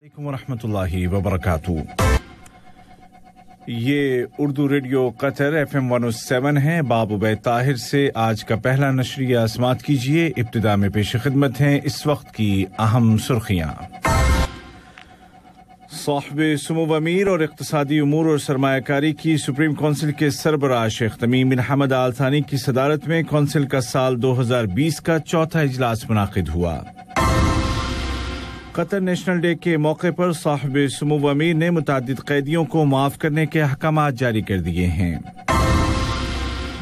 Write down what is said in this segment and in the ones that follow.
السلام علیکم ورحمۃ اللہ وبرکاتہ۔ یہ اردو ریڈیو قطر FM 107 ہے۔ باب عبید طاہر سے آج کا پہلا نشریہ سماعت کیجیے۔ ابتدا میں پیش خدمت ہیں اس وقت کی اہم سرخیاں۔ صاحب سمو امیر اور اقتصادی امور اور سرمایہ کاری کی سپریم کونسل کے سربراہ شیخ تمیم بن حمد آل ثانی کی صدارت میں کونسل کا سال 2020 کا چوتھا اجلاس منعقد ہوا۔ قطر نیشنل ڈے کے موقع پر صاحب سمو امیر نے متعدد قیدیوں کو معاف کرنے کے احکامات جاری کر دیے ہیں۔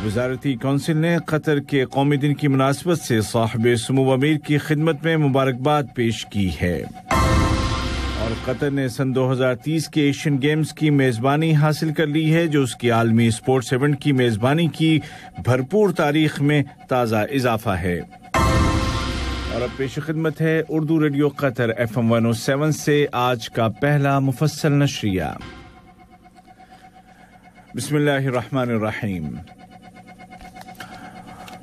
وزارتی کونسل نے قطر کے قومی دن کی مناسبت سے صاحب سمو امیر کی خدمت میں مبارکباد پیش کی ہے۔ اور قطر نے سن 2030 کے ایشین گیمز کی میزبانی حاصل کر لی ہے، جو اس کی عالمی اسپورٹس ایونٹ کی میزبانی کی بھرپور تاریخ میں تازہ اضافہ ہے۔ اور اب پیش خدمت ہے اردو ریڈیو قطر FM 107 سے آج کا پہلا مفصل نشریہ۔ بسم اللہ الرحمن الرحیم۔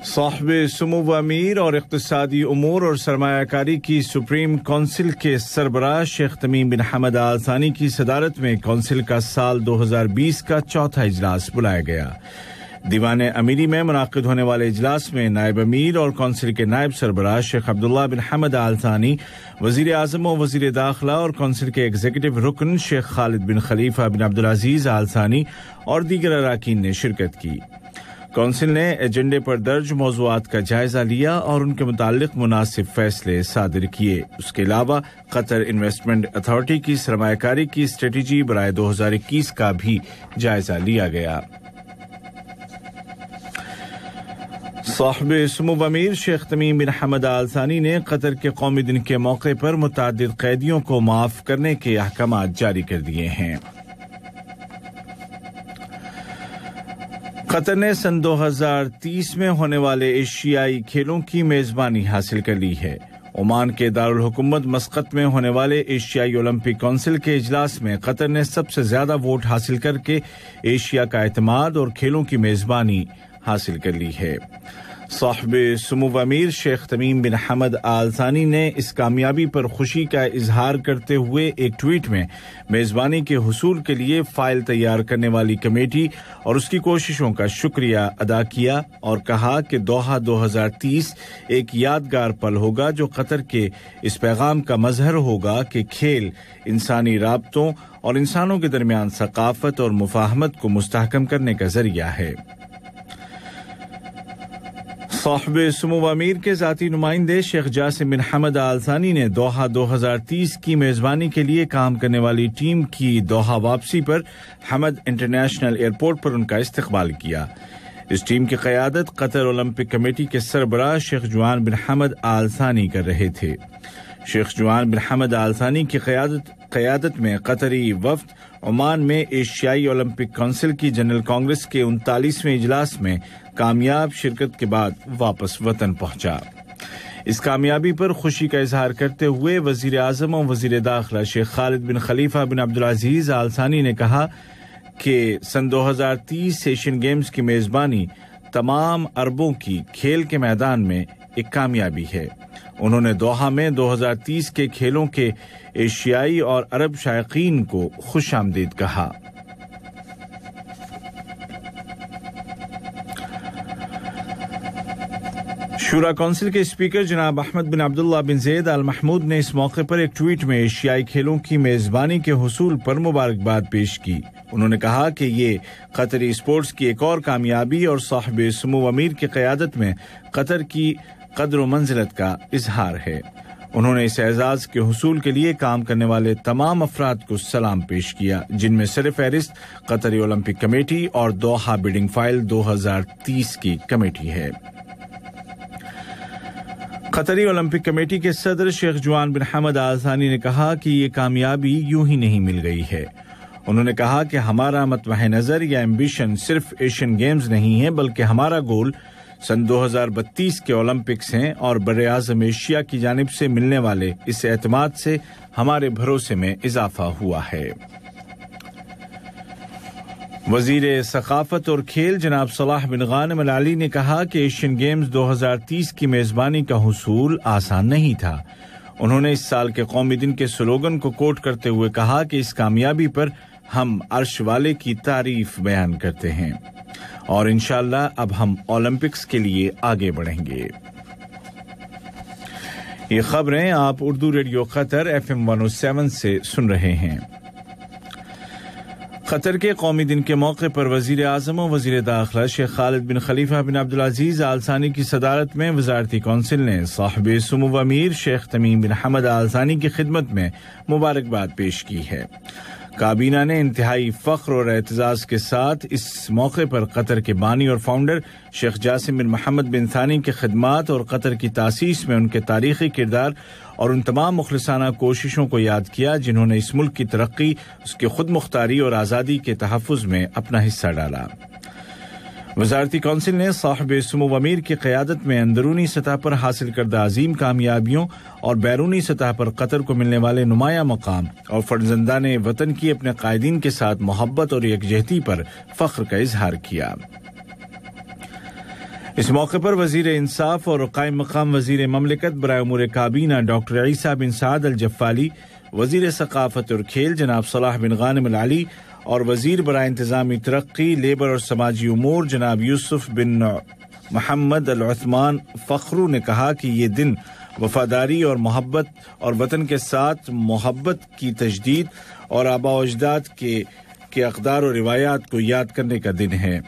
صاحب سمو امیر اور اقتصادی امور اور سرمایہ کاری کی سپریم کونسل کے سربراہ شیخ تمیم بن حمد آل ثانی کی صدارت میں کونسل کا سال 2020 کا چوتھا اجلاس بلایا گیا۔ دیوان امیری میں منعقد ہونے والے اجلاس میں نائب امیر اور کونسل کے نائب سربراہ شیخ عبداللہ بن حمد آل ثانی، وزیر اعظم و وزیر داخلہ اور کونسل کے ایگزیکٹو رکن شیخ خالد بن خلیفہ بن عبدالعزیز آل ثانی اور دیگر اراکین نے شرکت کی۔ کونسل نے ایجنڈے پر درج موضوعات کا جائزہ لیا اور ان کے متعلق مناسب فیصلے صادر کیے۔ اس کے علاوہ قطر انویسٹمنٹ اتھارٹی کی سرمایہ کاری کی اسٹریٹجی برائے 2021 کا بھی جائزہ لیا گیا۔ صاحب سمو امیر شیخ تمیم بن حمد آل ثانی نے قطر کے قومی دن کے موقع پر متعدد قیدیوں کو معاف کرنے کے احکامات جاری کر دیے ہیں۔ قطر نے سن 2030 میں ہونے والے ایشیائی کھیلوں کی میزبانی حاصل کر لی ہے۔ عمان کے دارالحکومت مسقط میں ہونے والے ایشیائی اولمپک کونسل کے اجلاس میں قطر نے سب سے زیادہ ووٹ حاصل کر کے ایشیا کا اعتماد اور کھیلوں کی میزبانی حاصل کر لی ہے۔ صاحب سمو امیر شیخ تمیم بن حمد آل ثانی نے اس کامیابی پر خوشی کا اظہار کرتے ہوئے ایک ٹویٹ میں میزبانی کے حصول کے لیے فائل تیار کرنے والی کمیٹی اور اس کی کوششوں کا شکریہ ادا کیا اور کہا کہ دوحہ 2030 ایک یادگار پل ہوگا جو قطر کے اس پیغام کا مظہر ہوگا کہ کھیل انسانی رابطوں اور انسانوں کے درمیان ثقافت اور مفاہمت کو مستحکم کرنے کا ذریعہ ہے۔ صاحب سمو امیر کے ذاتی نمائندے شیخ جاسم بن حمد آل ثانی نے دوحہ 2030 کی میزبانی کے لیے کام کرنے والی ٹیم کی دوحہ واپسی پر حمد انٹرنیشنل ایئرپورٹ پر ان کا استقبال کیا۔ اس ٹیم کی قیادت قطر اولمپک کمیٹی کے سربراہ شیخ جوان بن حمد آل ثانی کر رہے تھے۔ شیخ جوان بن حمد آل ثانی کی قیادت میں قطری وفد عمان میں ایشیائی اولمپک کونسل کی جنرل کانگریس کے 39ویں اجلاس میں کامیاب شرکت کے بعد واپس وطن پہنچا۔ اس کامیابی پر خوشی کا اظہار کرتے ہوئے وزیر اعظم و وزیر داخلہ شیخ خالد بن خلیفہ بن عبدالعزیز آل ثانی نے کہا کہ سن 2030 ایشین گیمز کی میزبانی تمام عربوں کی کھیل کے میدان میں ایک کامیابی ہے۔ انہوں نے دوحہ میں 2030 کے کھیلوں کے ایشیائی اور عرب شائقین کو خوش آمدید کہا۔ شورا کونسل کے اسپیکر جناب احمد بن عبداللہ بن زید آل محمود نے اس موقع پر ایک ٹویٹ میں ایشیائی کھیلوں کی میزبانی کے حصول پر مبارکباد پیش کی۔ انہوں نے کہا کہ یہ قطری اسپورٹس کی ایک اور کامیابی اور صاحب سمو امیر کی قیادت میں قطر کی قدر و منزلت کا اظہار ہے۔ انہوں نے اس اعزاز کے حصول کے لیے کام کرنے والے تمام افراد کو سلام پیش کیا، جن میں سرفہرست قطری اولمپک کمیٹی اور دوحہ بیڈنگ فائل 2030 کی کمیٹی ہے۔ قطری اولمپک کمیٹی کے صدر شیخ جوان بن حمد آل ثانی نے کہا کہ یہ کامیابی یوں ہی نہیں مل گئی ہے۔ انہوں نے کہا کہ ہمارا مطمع نظر یا ایمبیشن صرف ایشین گیمز نہیں ہے، بلکہ ہمارا گول سن 2032 کے اولمپکس ہیں اور براعظم ایشیا کی جانب سے ملنے والے اس اعتماد سے ہمارے بھروسے میں اضافہ ہوا ہے۔ وزیر ثقافت اور کھیل جناب صلاح بن غانم العلی نے کہا کہ ایشین گیمز 2030 کی میزبانی کا حصول آسان نہیں تھا۔ انہوں نے اس سال کے قومی دن کے سلوگن کو کوٹ کرتے ہوئے کہا کہ اس کامیابی پر ہم عرش والے کی تعریف بیان کرتے ہیں اور انشاءاللہ اب ہم اولمپکس کے لیے آگے بڑھیں گے۔ یہ خبریں آپ اردو ریڈیو قطر FM 107 سے سن رہے ہیں۔ قطر کے قومی دن کے موقع پر وزیر اعظم و وزیر داخلہ شیخ خالد بن خلیفہ بن عبدالعزیز آل ثانی کی صدارت میں وزارتی کونسل نے صاحب سمو امیر شیخ تمیم بن حمد آل ثانی کی خدمت میں مبارکباد پیش کی ہے۔ کابینہ نے انتہائی فخر اور اعتزاز کے ساتھ اس موقع پر قطر کے بانی اور فاؤنڈر شیخ جاسم بن محمد بن ثانی کی خدمات اور قطر کی تاسیس میں ان کے تاریخی کردار اور ان تمام مخلصانہ کوششوں کو یاد کیا جنہوں نے اس ملک کی ترقی، اس کی خود مختاری اور آزادی کے تحفظ میں اپنا حصہ ڈالا۔ وزارتی کونسل نے صاحب سمو امیر کی قیادت میں اندرونی سطح پر حاصل کردہ عظیم کامیابیوں اور بیرونی سطح پر قطر کو ملنے والے نمایاں مقام اور فرزندان وطن کی اپنے قائدین کے ساتھ محبت اور یکجہتی پر فخر کا اظہار کیا۔ اس موقع پر وزیر انصاف اور قائم مقام وزیر مملکت برائے امور کابینہ ڈاکٹر عیسیٰ بن سعد الجفالی، وزیر ثقافت اور کھیل جناب صلاح بن غانم العلی اور وزیر برائے انتظامی ترقی، لیبر اور سماجی امور جناب یوسف بن محمد العثمان فخرو نے کہا کہ یہ دن وفاداری اور محبت اور وطن کے ساتھ محبت کی تجدید اور آباء و اجداد کے اقدار و روایات کو یاد کرنے کا دن ہے۔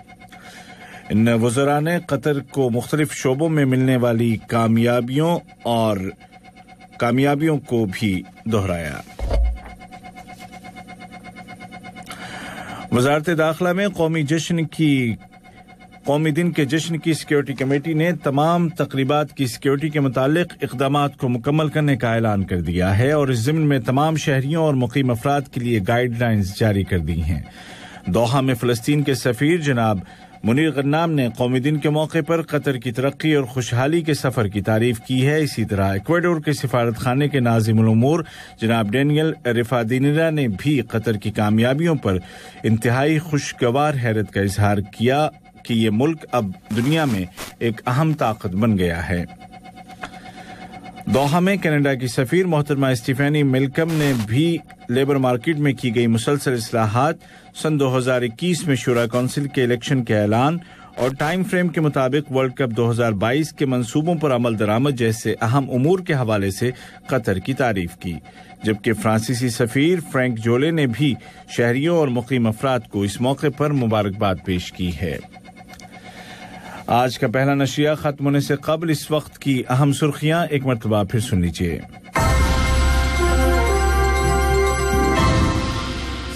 ان وزراء نے قطر کو مختلف شعبوں میں ملنے والی کامیابیوں کو بھی دہرایا۔ وزارت داخلہ میں قومی دن کے جشن کی سیکیورٹی کمیٹی نے تمام تقریبات کی سیکیورٹی کے متعلق اقدامات کو مکمل کرنے کا اعلان کر دیا ہے اور اس ضمن میں تمام شہریوں اور مقیم افراد کے لیے گائیڈ لائنز جاری کر دی ہیں۔ دوحہ میں فلسطین کے سفیر جناب منیر غنام نے قومی دن کے موقع پر قطر کی ترقی اور خوشحالی کے سفر کی تعریف کی ہے۔ اسی طرح ایکواڈور کے سفارت خانے کے ناظم الامور جناب ڈینیل رفادینرا نے بھی قطر کی کامیابیوں پر انتہائی خوشگوار حیرت کا اظہار کیا کہ یہ ملک اب دنیا میں ایک اہم طاقت بن گیا ہے۔ دوحہ میں کینیڈا کی سفیر محترمہ اسٹیفینی ملکم نے بھی لیبر مارکیٹ میں کی گئی مسلسل اصلاحات، سن 2021 میں شورا کونسل کے الیکشن کے اعلان اور ٹائم فریم کے مطابق ورلڈ کپ 2022 کے منصوبوں پر عمل درآمد جیسے اہم امور کے حوالے سے قطر کی تعریف کی، جبکہ فرانسیسی سفیر فرینک جولے نے بھی شہریوں اور مقیم افراد کو اس موقع پر مبارکباد پیش کی ہے۔ آج کا پہلا نشریہ ختم ہونے سے قبل اس وقت کی اہم سرخیاں ایک مرتبہ پھر سن لیجیے۔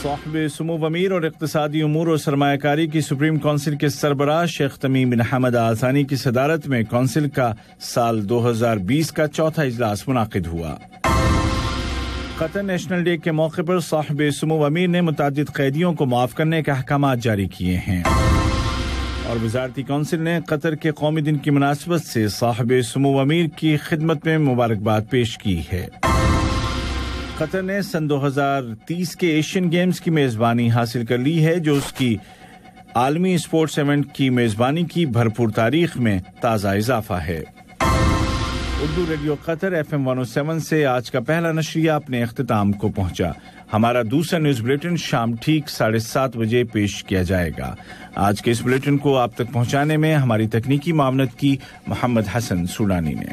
صاحب سمو امیر اور اقتصادی امور اور سرمایہ کاری کی سپریم کونسل کے سربراہ شیخ تمیم بن حمد آل ثانی کی صدارت میں کونسل کا سال 2020 کا چوتھا اجلاس منعقد ہوا۔ قطر نیشنل ڈے کے موقع پر صاحب سمو امیر نے متعدد قیدیوں کو معاف کرنے کے احکامات جاری کیے ہیں اور وزارتی کونسل نے قطر کے قومی دن کی مناسبت سے صاحب سمو امیر کی خدمت میں مبارکباد پیش کی ہے۔ قطر نے سن 2030 کے ایشین گیمز کی میزبانی حاصل کر لی ہے، جو اس کی عالمی اسپورٹس ایونٹ کی میزبانی کی بھرپور تاریخ میں تازہ اضافہ ہے۔ اردو ریڈیو قطر FM 107 سے آج کا پہلا نشریہ اپنے اختتام کو پہنچا۔ ہمارا دوسرا نیوز بلیٹن شام ٹھیک 7:30 بجے پیش کیا جائے گا۔ آج کے اس بلیٹن کو آپ تک پہنچانے میں ہماری تکنیکی معاونت کی محمد حسن سوڈانی نے۔